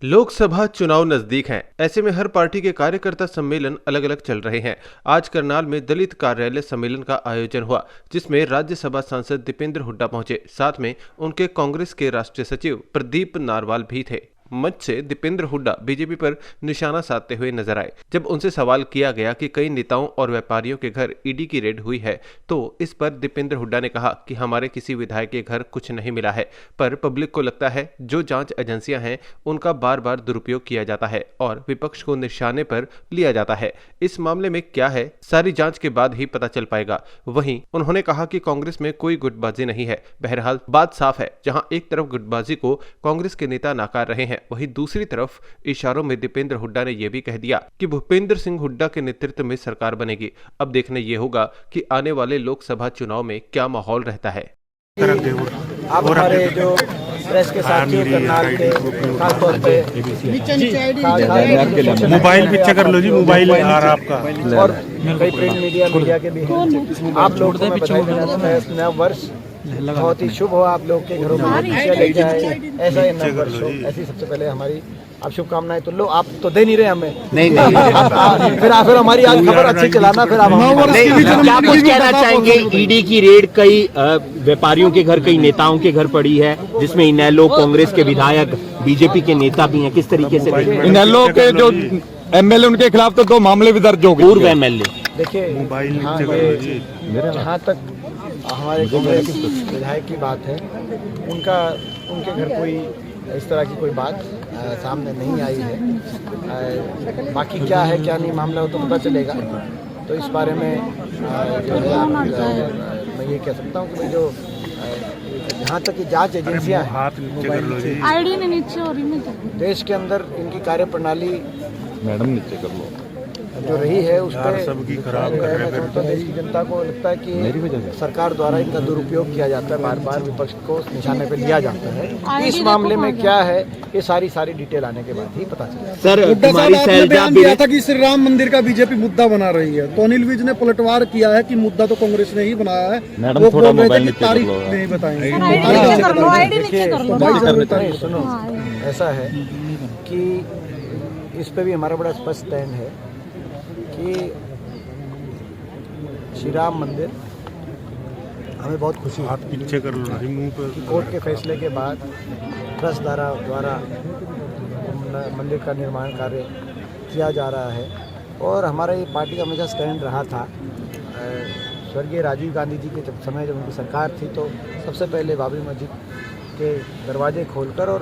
लोकसभा चुनाव नजदीक हैं। ऐसे में हर पार्टी के कार्यकर्ता सम्मेलन अलग अलग चल रहे हैं। आज करनाल में दलित कार्यालय सम्मेलन का आयोजन हुआ, जिसमें राज्यसभा सांसद दीपेंद्र हुड्डा पहुंचे। साथ में उनके कांग्रेस के राष्ट्रीय सचिव प्रदीप नारवाल भी थे। मंच से दीपेंद्र हुड्डा बीजेपी पर निशाना साधते हुए नजर आए। जब उनसे सवाल किया गया कि कई नेताओं और व्यापारियों के घर ईडी की रेड हुई है, तो इस पर दीपेंद्र हुड्डा ने कहा कि हमारे किसी विधायक के घर कुछ नहीं मिला है, पर पब्लिक को लगता है जो जांच एजेंसियां हैं उनका बार बार दुरुपयोग किया जाता है और विपक्ष को निशाने पर लिया जाता है। इस मामले में क्या है, सारी जांच के बाद ही पता चल पाएगा। वहीं उन्होंने कहा कि कांग्रेस में कोई गुटबाजी नहीं है। बहरहाल बात साफ है, जहां एक तरफ गुटबाजी को कांग्रेस के नेता नकार रहे हैं, वहीं दूसरी तरफ इशारों में दीपेंद्र हुड्डा ने यह भी कह दिया कि भूपेंद्र सिंह हुड्डा के नेतृत्व में सरकार बनेगी। अब देखने ये होगा कि आने वाले लोकसभा चुनाव में क्या माहौल रहता है। आप हमारे जो प्रेस के साथियों करनाल के खासतौर पे मोबाइल पीछे कर लो जी, मोबाइल आ रहा आपका, और कई प्रिंट मीडिया के भी हैं। आप लोगों को मैं बधाई देना चाहता हूं। नया वर्ष बहुत ही शुभ हो, आप लोग के घरों में खुशियां लेके आए, ऐसा ही नया वर्ष हो। ऐसी सबसे पहले हमारी आप शुभकामनाएं तो लो। आप तो दे नहीं रहे हमें, नहीं फिर हमारी आज खबर अच्छी चलाना। फिर आप क्या कुछ कहना चाहेंगे? ईडी की रेड कई व्यापारियों के घर, कई नेताओं के घर पड़ी है, जिसमें इनेलो कांग्रेस के विधायक, बीजेपी के नेता भी हैं। किस तरीके से इनेलो के जो एमएलए, उनके खिलाफ तो 2 मामले भी दर्ज हो गए। पूर्व एमएलए देखिए, जहाँ तक हमारे कांग्रेस विधायक की बात है, उनके घर कोई इस तरह की कोई बात सामने नहीं आई है। बाकी क्या है क्या नहीं मामला, वो तो पता चलेगा। तो इस बारे में जो है मैं ये कह सकता हूँ कि जो जहाँ तक की जांच एजेंसियाँ हैं, देश के अंदर इनकी कार्यप्रणाली मैडम नीचे कर लो जो रही है, उस पर सबकी खराब कर रहे हैं। तो देश की जनता को लगता है कि सरकार द्वारा इनका दुरुपयोग किया जाता है, बार बार विपक्ष को निशाने पर लिया जाता है। इस मामले में क्या है, ये सारी डिटेल आने के बाद ही पता चलेगा। सर, आपने बयान दिया था कि श्री राम मंदिर का बीजेपी मुद्दा बना रही है, तो अनिल विज ने पलटवार किया है कि मुद्दा तो कांग्रेस ने ही बनाया है। मैडम, वो थोड़ा बोल रहे थे मोबाइल कि नीचे कर तारीख लो। नहीं बताएंगे। सुनो, ऐसा है कि इस पे भी हमारा बड़ा स्पष्ट स्टैंड है कि श्री राम मंदिर हमें बहुत खुशी है। पीछे कर लो मुंह पर। कोर्ट के फैसले के बाद ट्रस्ट द्वारा मंदिर का निर्माण कार्य किया जा रहा है, और हमारा ये पार्टी का हमेशा स्टैंड रहा था। स्वर्गीय राजीव गांधी जी के समय जब उनकी सरकार थी, तो सबसे पहले बाबरी मस्जिद के दरवाजे खोलकर और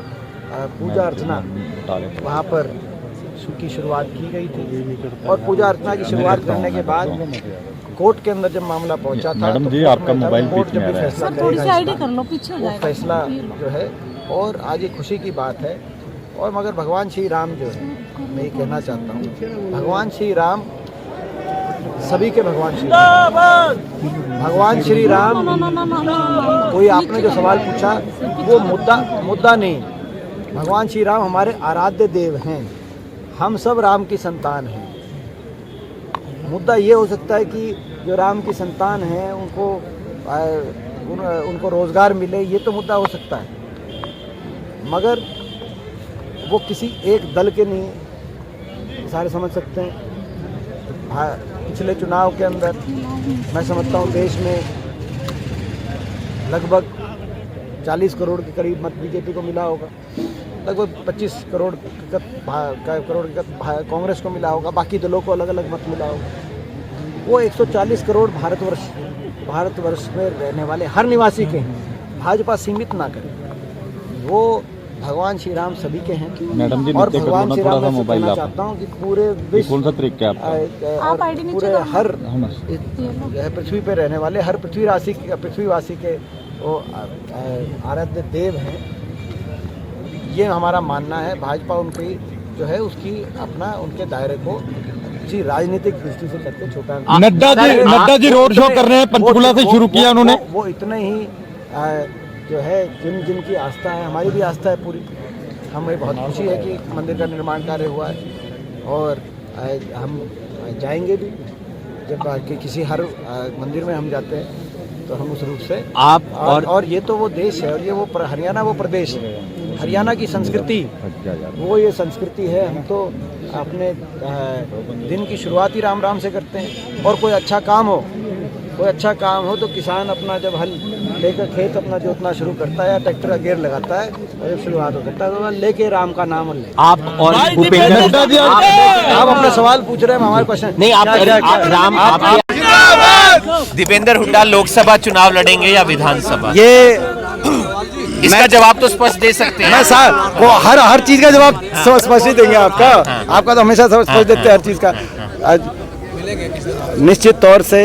पूजा अर्चना वहाँ पर की शुरुआत की गई थी। और पूजा अर्चना की शुरुआत करने के बाद कोर्ट के अंदर जब मामला पहुंचा था, मैडम जी, आपका मोबाइल कोर्ट जब भी फैसला करेगा, वो फैसला जो है, और आज ये खुशी की बात है। और मगर भगवान श्री राम जो है, मैं ये कहना चाहता हूँ, भगवान श्री राम सभी के भगवान श्री राम कोई आपने जो सवाल पूछा वो मुद्दा नहीं। भगवान श्री राम हमारे आराध्य देव हैं, हम सब राम की संतान हैं। मुद्दा ये हो सकता है कि जो राम की संतान हैं उनको रोजगार मिले, ये तो मुद्दा हो सकता है, मगर वो किसी एक दल के नहीं, सारे समझ सकते हैं। पिछले चुनाव के अंदर मैं समझता हूँ देश में लगभग 40 करोड़ के करीब मत बीजेपी को मिला होगा, लगभग 25 करोड़ कांग्रेस को मिला होगा, बाकी दलों को अलग अलग मत मिला होगा। वो 140 करोड़ भारतवर्ष में रहने वाले हर निवासी के हैं, भाजपा सीमित ना करे। वो भगवान श्री राम सभी के हैं। मैडम जी, और भगवान श्री राम मैं कहना चाहता हूँ कि पूरे विश्व, कौन सा तरीका पूरे हर पृथ्वी पे रहने वाले हर पृथ्वीवासी के वो आराध्य देव हैं। ये हमारा मानना है। भाजपा उनकी जो है उसकी अपना उनके दायरे को किसी राजनीतिक दृष्टि से करके छोटा। नड्डा जी रोड शो कर रहे हैं, पंचकुला से शुरू किया उन्होंने। वो इतने ही जो है जिनकी आस्था है, हमारी भी आस्था है पूरी। हमें बहुत खुशी है कि मंदिर का निर्माण कार्य हुआ है, और हम जाएंगे भी। जब किसी हर मंदिर में हम जाते हैं तो हम उस रूप से आप और ये तो वो देश है, और ये वो हरियाणा वो प्रदेश है हरियाणा की संस्कृति वो ये संस्कृति है। हम तो अपने दिन की शुरुआत ही राम राम से करते हैं। और कोई अच्छा काम हो तो किसान अपना जब हल लेकर खेत अपना जोतना शुरू करता है या ट्रैक्टर का गेयर लगाता है और जब शुरुआत हो करता है तो लेके राम का नाम ले। आप और भूपेंद्र आप अपने सवाल पूछ रहे हैं, हमारे क्वेश्चन नहीं, आप दीपेंद्र हुड्डा लोकसभा चुनाव लड़ेंगे या विधानसभा? ये इसका जवाब तो स्पष्ट दे सकते हैं। मैं वो हर चीज का जवाब स्पष्ट ही देंगे आपका तो हमेशा स्पष्ट देते हैं हर चीज का। निश्चित तौर से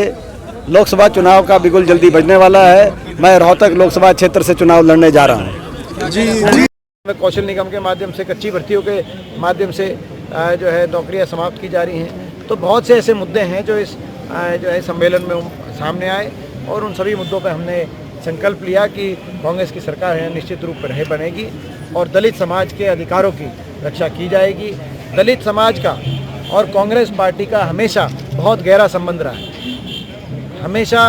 लोकसभा चुनाव का बिल्कुल जल्दी बजने वाला है। मैं रोहतक लोकसभा क्षेत्र से चुनाव लड़ने जा रहा हूँ। जी कौशल निगम के माध्यम से कच्ची भर्तियों के माध्यम से जो है नौकरियां समाप्त की जा रही हैं। तो बहुत से ऐसे मुद्दे हैं जो इस जो है सम्मेलन में सामने आए और उन सभी मुद्दों पर हमने संकल्प लिया कि कांग्रेस की सरकार है निश्चित रूप से बनेगी और दलित समाज के अधिकारों की रक्षा की जाएगी। दलित समाज का और कांग्रेस पार्टी का हमेशा बहुत गहरा संबंध रहा है। हमेशा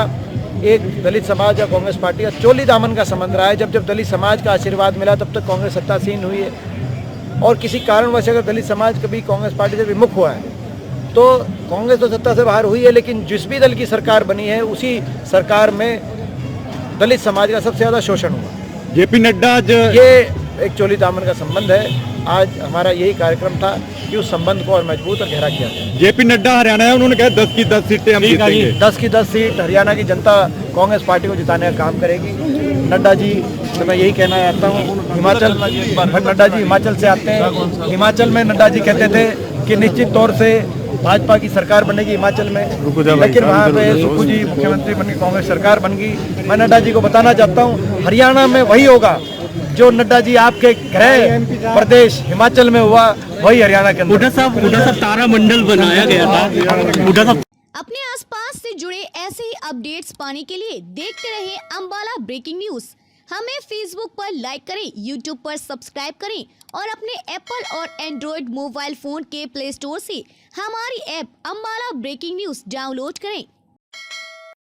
एक दलित समाज और कांग्रेस पार्टी का चोली दामन का संबंध रहा है। जब जब दलित समाज का आशीर्वाद मिला तब तक कांग्रेस सत्तासीन हुई है और किसी कारणवश अगर दलित समाज कभी कांग्रेस पार्टी से विमुख हुआ है तो कांग्रेस तो सत्ता से बाहर हुई है, लेकिन जिस भी दल की सरकार बनी है उसी सरकार में दलित समाज का सबसे ज़्यादा शोषण हुआ। जेपी नड्डा ये एक चोली दामन का संबंध है। आज हमारा यही कार्यक्रम था कि उस संबंध को और मजबूत और गहरा किया जाए। जेपी नड्डा हरियाणा है, उन्होंने कहा 10 की 10 सीटें हम जीतेंगे। 10 की 10 सीट हरियाणा की जनता कांग्रेस पार्टी को जिताने का काम करेगी। नड्डा जी तो मैं यही कहना चाहता हूँ, हिमाचल नड्डा जी हिमाचल से आते हैं। हिमाचल में नड्डा जी कहते थे कि निश्चित तौर से भाजपा की सरकार बनेगी हिमाचल में, लेकिन वहाँ पे सुक्खू जी मुख्यमंत्री बन गए, कांग्रेस सरकार बन गई। मैं नड्डा जी को बताना चाहता हूँ हरियाणा में वही होगा जो नड्डा जी आपके गृह प्रदेश हिमाचल में हुआ, वही हरियाणा के अंदर। हुड्डा साहब तारामंडल बनाया गया था। हुड्डा साहब अपने आसपास से जुड़े ऐसे ही अपडेट्स पाने के लिए देखते रहिए अंबाला ब्रेकिंग न्यूज। हमें फेसबुक पर लाइक करें, यूट्यूब पर सब्सक्राइब करें और अपने एप्पल और एंड्रॉयड मोबाइल फोन के प्ले स्टोर से हमारी app Ambala breaking news download करें।